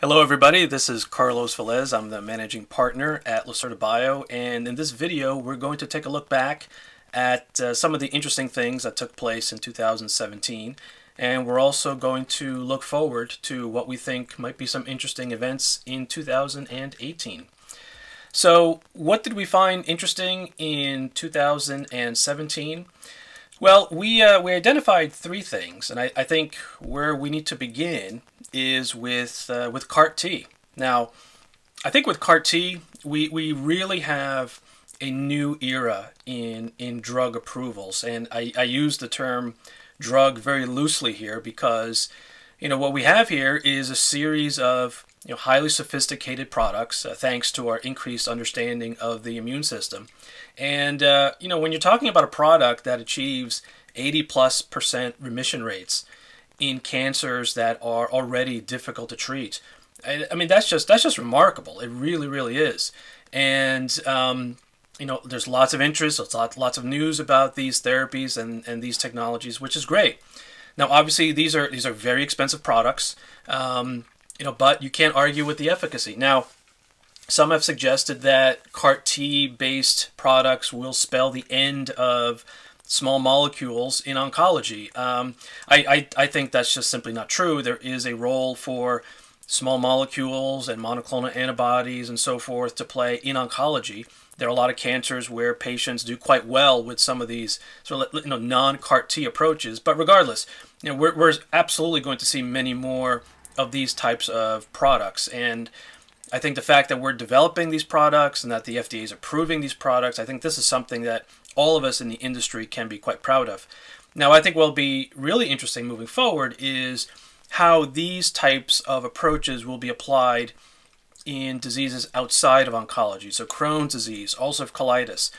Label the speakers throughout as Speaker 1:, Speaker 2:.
Speaker 1: Hello everybody, this is Carlos Velez. I'm the managing partner at Lacerta Bio, and in this video we're going to take a look back at some of the interesting things that took place in 2017, and we're also going to look forward to what we think might be some interesting events in 2018. So what did we find interesting in 2017? Well, we identified three things, and I think where we need to begin is with CAR-T. Now, I think with CAR-T, we really have a new era in drug approvals, and I use the term drug very loosely here because what we have here is a series of highly sophisticated products, thanks to our increased understanding of the immune system. And when you're talking about a product that achieves 80+% remission rates in cancers that are already difficult to treat, I mean that's just remarkable. It really, really is. And there's lots of interest, lots of news about these therapies and these technologies, which is great. Now, obviously, these are very expensive products. But you can't argue with the efficacy. Now, some have suggested that CAR-T-based products will spell the end of small molecules in oncology. I think that's just simply not true. There is a role for small molecules and monoclonal antibodies and so forth to play in oncology. There are a lot of cancers where patients do quite well with some of these sort of non-CAR-T approaches. But regardless, we're absolutely going to see many more of these types of products, and I think the fact that we're developing these products and that the FDA is approving these products, I think this is something that all of us in the industry can be quite proud of. Now, I think what will be really interesting moving forward is how these types of approaches will be applied in diseases outside of oncology. So Crohn's disease, ulcerative colitis,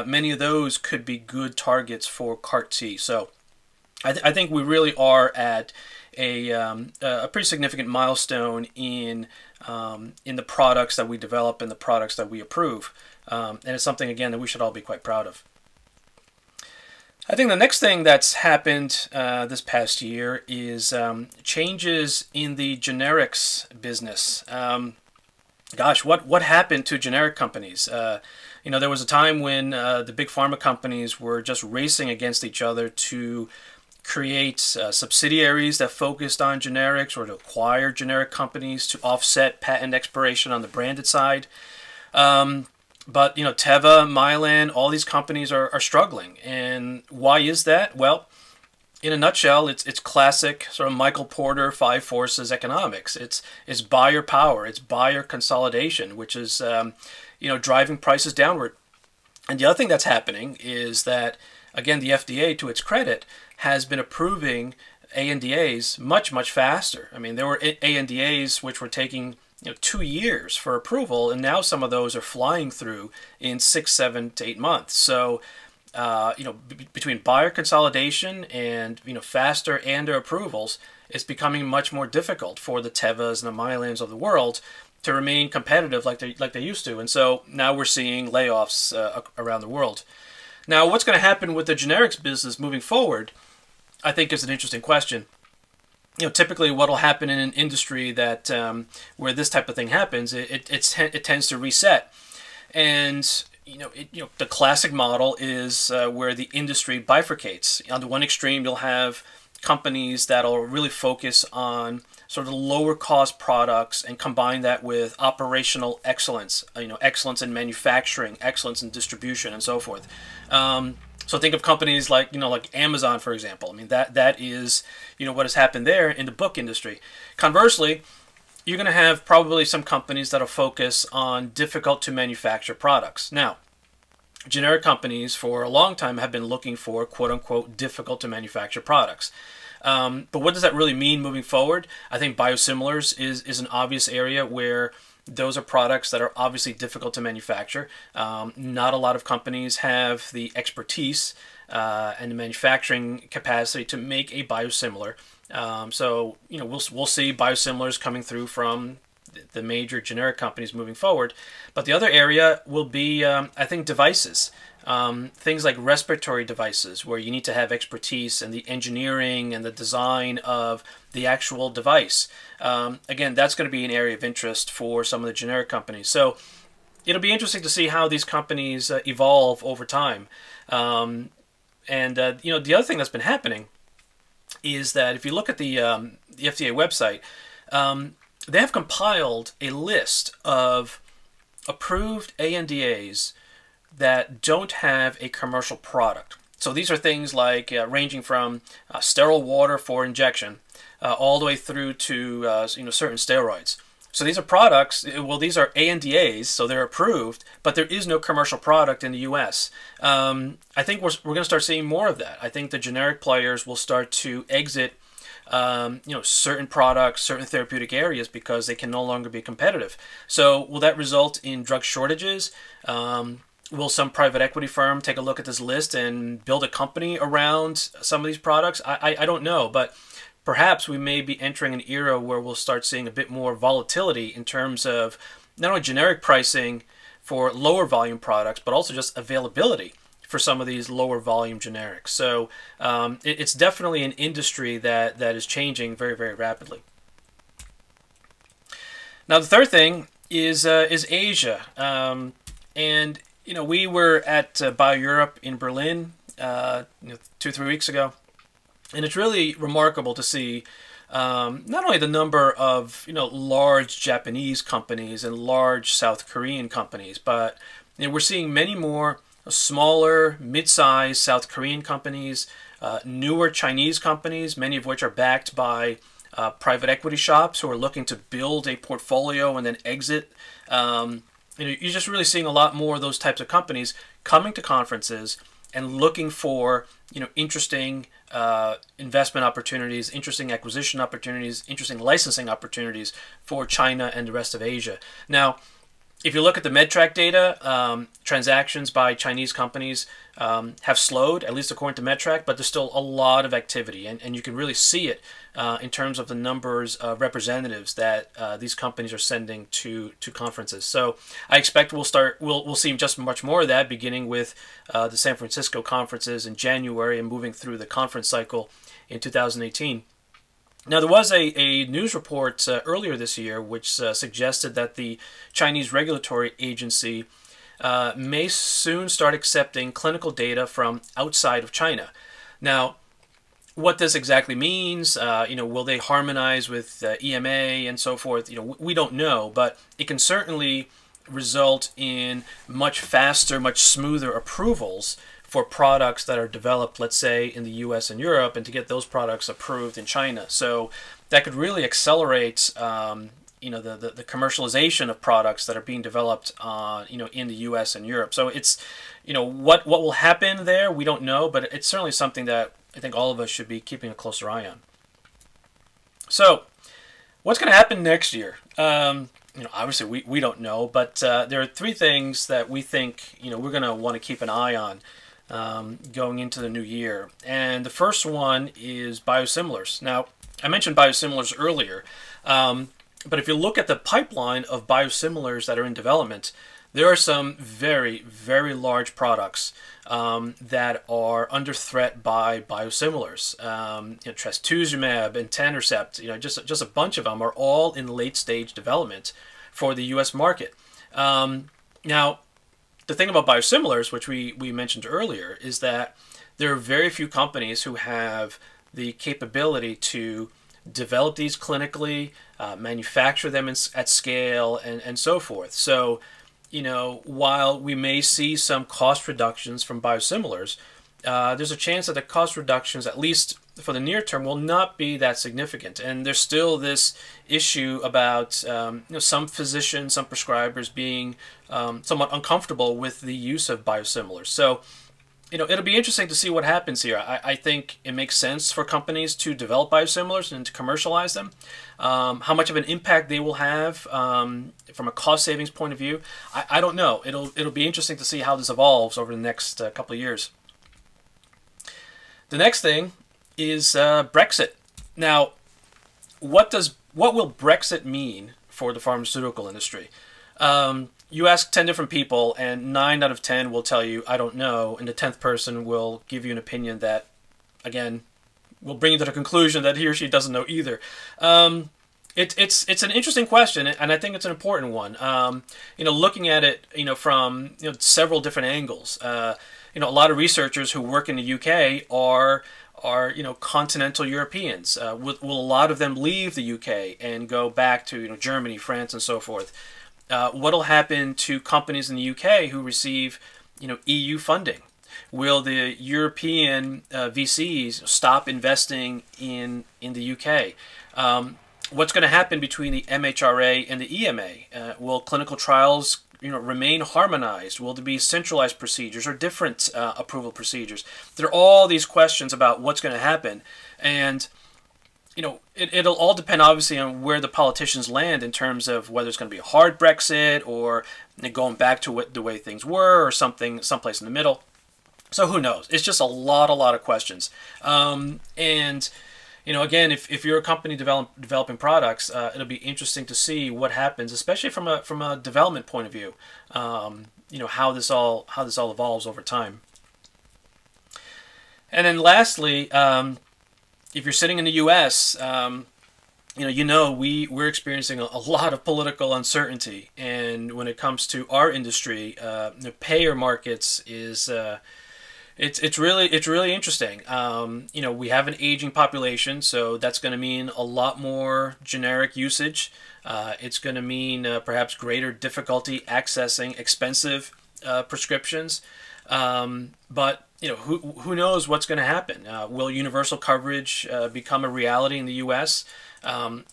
Speaker 1: many of those could be good targets for CAR-T. So I think we really are at a pretty significant milestone in the products that we develop and the products that we approve, and it's something again that we should all be quite proud of. I think the next thing that's happened this past year is changes in the generics business. Gosh, what happened to generic companies? There was a time when the big pharma companies were just racing against each other to create subsidiaries that focused on generics or to acquire generic companies to offset patent expiration on the branded side. But Teva, Mylan, all these companies are struggling. And why is that? Well, in a nutshell, it's classic sort of Michael Porter five forces economics. It's buyer power, it's buyer consolidation, which is driving prices downward. And the other thing that's happening is that, again, the FDA, to its credit, has been approving ANDAs much faster. I mean, there were ANDAs which were taking 2 years for approval, and now some of those are flying through in 6, 7 to 8 months. So, between buyer consolidation and faster ANDA approvals, it's becoming much more difficult for the Tevas and the Mylans of the world to remain competitive like they used to. And so now we're seeing layoffs around the world. Now, what's going to happen with the generics business moving forward, I think, is an interesting question. Typically what will happen in an industry that where this type of thing happens, it tends to reset. And the classic model is where the industry bifurcates. On the one extreme, you'll have companies that'll really focus on sort of lower cost products and combine that with operational excellence, excellence in manufacturing, excellence in distribution, and so forth. So think of companies like Amazon, for example. I mean, that is what has happened there in the book industry. Conversely, you're going to have probably some companies that'll focus on difficult to manufacture products. Now, generic companies for a long time have been looking for quote-unquote difficult to manufacture products. But what does that really mean moving forward? I think biosimilars is an obvious area where those are products that are obviously difficult to manufacture. Not a lot of companies have the expertise and the manufacturing capacity to make a biosimilar. So we'll see biosimilars coming through from the major generic companies moving forward. But the other area will be, I think, devices. things like respiratory devices, where you need to have expertise in the engineering and the design of the actual device. Again, that's going to be an area of interest for some of the generic companies. So it'll be interesting to see how these companies evolve over time. You know, the other thing that's been happening is that if you look at the FDA website, they have compiled a list of approved ANDAs that don't have a commercial product. So these are things like ranging from sterile water for injection all the way through to you know, certain steroids. So these are products, well, these are ANDAs, so they're approved, but there is no commercial product in the U.S. I think we're going to start seeing more of that. I think the generic players will start to exit you know, certain products, certain therapeutic areas, because they can no longer be competitive. So will that result in drug shortages? Will some private equity firm take a look at this list and build a company around some of these products? I don't know, but perhaps we may be entering an era where we'll start seeing a bit more volatility in terms of not only generic pricing for lower volume products, but also just availability for some of these lower volume generics. So it's definitely an industry that is changing very, very rapidly. Now the third thing is Asia, and you know, we were at BioEurope in Berlin you know, 2-3 weeks ago, and it's really remarkable to see not only the number of, you know, large Japanese companies and large South Korean companies, but you know, we're seeing many more smaller, mid-sized South Korean companies, newer Chinese companies, many of which are backed by private equity shops who are looking to build a portfolio and then exit. You know, you're just really seeing a lot more of those types of companies coming to conferences and looking for, you know, interesting investment opportunities, interesting acquisition opportunities, interesting licensing opportunities for China and the rest of Asia. Now, if you look at the MedTrack data, transactions by Chinese companies have slowed, at least according to MedTrack, but there's still a lot of activity, and you can really see it in terms of the numbers of representatives that these companies are sending to conferences. So I expect we'll see just much more of that, beginning with the San Francisco conferences in January and moving through the conference cycle in 2018. Now, there was a news report earlier this year which suggested that the Chinese regulatory agency may soon start accepting clinical data from outside of China. Now, what this exactly means, you know, will they harmonize with EMA and so forth? You know, we don't know, but it can certainly result in much faster, much smoother approvals for products that are developed, let's say, in the US and Europe, and to get those products approved in China. So that could really accelerate you know, the commercialization of products that are being developed you know, in the US and Europe. So it's, you know, what will happen there, we don't know, but it's certainly something that I think all of us should be keeping a closer eye on. So what's going to happen next year? You know, obviously we don't know, but there are three things that we think, you know, we're going to want to keep an eye on going into the new year. And the first one is biosimilars. Now, I mentioned biosimilars earlier, but if you look at the pipeline of biosimilars that are in development, there are some very, very large products that are under threat by biosimilars. You know, trastuzumab and etanercept, you know, just a bunch of them are all in late stage development for the U.S. market. Now, the thing about biosimilars, which we mentioned earlier, is that there are very few companies who have the capability to develop these clinically, manufacture them at scale, and so forth. So, you know, while we may see some cost reductions from biosimilars, there's a chance that the cost reductions, at least for the near term, will not be that significant. And there's still this issue about you know, some physicians, some prescribers being somewhat uncomfortable with the use of biosimilars. So, you know, it'll be interesting to see what happens here. I think it makes sense for companies to develop biosimilars and to commercialize them. How much of an impact they will have from a cost savings point of view, I don't know. It'll be interesting to see how this evolves over the next couple of years. The next thing is Brexit. Now, what will Brexit mean for the pharmaceutical industry? You ask 10 different people, and 9 out of 10 will tell you, I don't know, and the 10th person will give you an opinion that, again, will bring you to the conclusion that he or she doesn't know either. It's an interesting question, and I think it's an important one. Looking at it, from several different angles. A lot of researchers who work in the UK are continental Europeans. Will a lot of them leave the UK and go back to Germany, France, and so forth? What'll happen to companies in the UK who receive EU funding? Will the European VCs stop investing in the UK? What's going to happen between the MHRA and the EMA? Will clinical trials remain harmonized? Will there be centralized procedures or different approval procedures? There are all these questions about what's going to happen, and it'll all depend obviously on where the politicians land in terms of whether it's going to be a hard Brexit or going back to the way things were or someplace in the middle. So who knows? It's just a lot of questions. Again, if you're a company developing products, it'll be interesting to see what happens, especially from a development point of view. How this all evolves over time. And then lastly, if you're sitting in the U.S., we're experiencing a lot of political uncertainty, and when it comes to our industry, the payer markets is it's really interesting. We have an aging population, so that's going to mean a lot more generic usage. It's going to mean perhaps greater difficulty accessing expensive prescriptions. But who knows what's going to happen? Will universal coverage become a reality in the U.S.?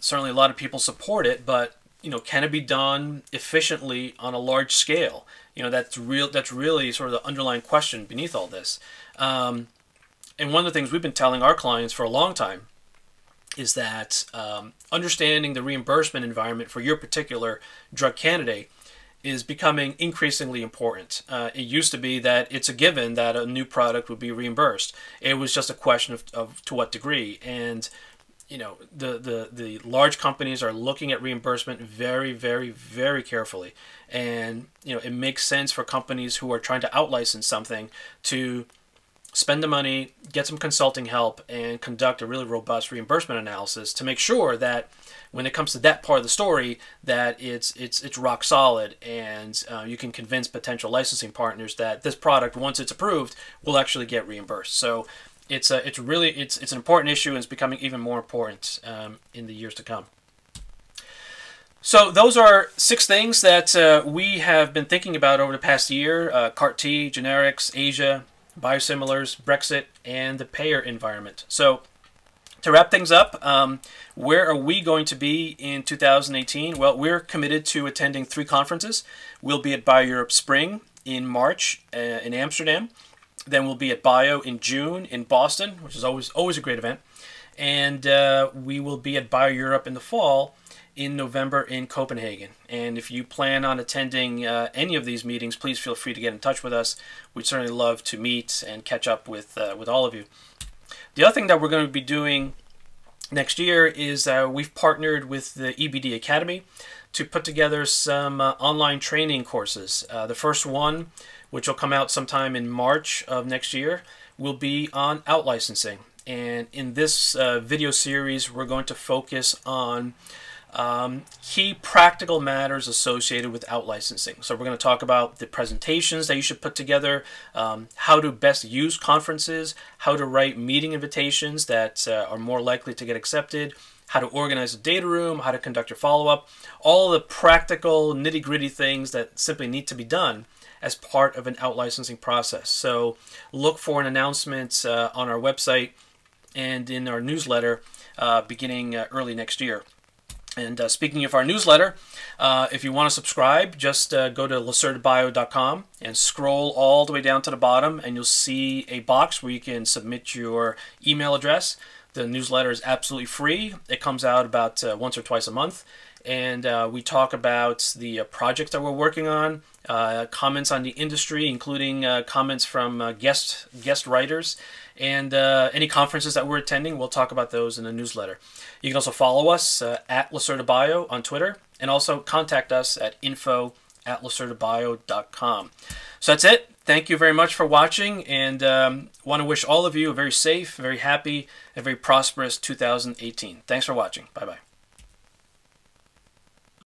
Speaker 1: Certainly, a lot of people support it, but can it be done efficiently on a large scale? That's really sort of the underlying question beneath all this. And one of the things we've been telling our clients for a long time is that understanding the reimbursement environment for your particular drug candidate is becoming increasingly important. It used to be that it's a given that a new product would be reimbursed. It was just a question of to what degree. And the large companies are looking at reimbursement very, very, very carefully. And it makes sense for companies who are trying to out-license something to spend the money, get some consulting help, and conduct a really robust reimbursement analysis to make sure that when it comes to that part of the story, that it's rock solid, and you can convince potential licensing partners that this product, once it's approved, will actually get reimbursed. So it's an important issue, and it's becoming even more important in the years to come. So those are 6 things that we have been thinking about over the past year: CAR-T, generics, Asia, biosimilars, Brexit, and the payer environment. So to wrap things up, where are we going to be in 2018? Well, we're committed to attending 3 conferences. We'll be at BioEurope Spring in March in Amsterdam. Then we'll be at Bio in June in Boston, which is always a great event. And we will be at BioEurope in the fall in November in Copenhagen. And if you plan on attending any of these meetings, please feel free to get in touch with us. We'd certainly love to meet and catch up with all of you. The other thing that we're going to be doing next year is we've partnered with the EBD Academy to put together some online training courses. The first one, which will come out sometime in March of next year, will be on out-licensing. And in this video series, we're going to focus on key practical matters associated with out-licensing. So we're going to talk about the presentations that you should put together, how to best use conferences, how to write meeting invitations that are more likely to get accepted, how to organize a data room, how to conduct your follow-up, all the practical nitty-gritty things that simply need to be done as part of an out-licensing process. So look for an announcement on our website and in our newsletter beginning early next year. And speaking of our newsletter, if you want to subscribe, just go to lacertabio.com and scroll all the way down to the bottom, and you'll see a box where you can submit your email address. The newsletter is absolutely free. It comes out about once or twice a month, and we talk about the projects that we're working on, comments on the industry, including comments from guest writers, and any conferences that we're attending. We'll talk about those in the newsletter. You can also follow us at Lacerta Bio on Twitter, and also contact us at info@lacertabio.com. So that's it. Thank you very much for watching, and want to wish all of you a very safe, very happy, and very prosperous 2018. Thanks for watching. Bye-bye.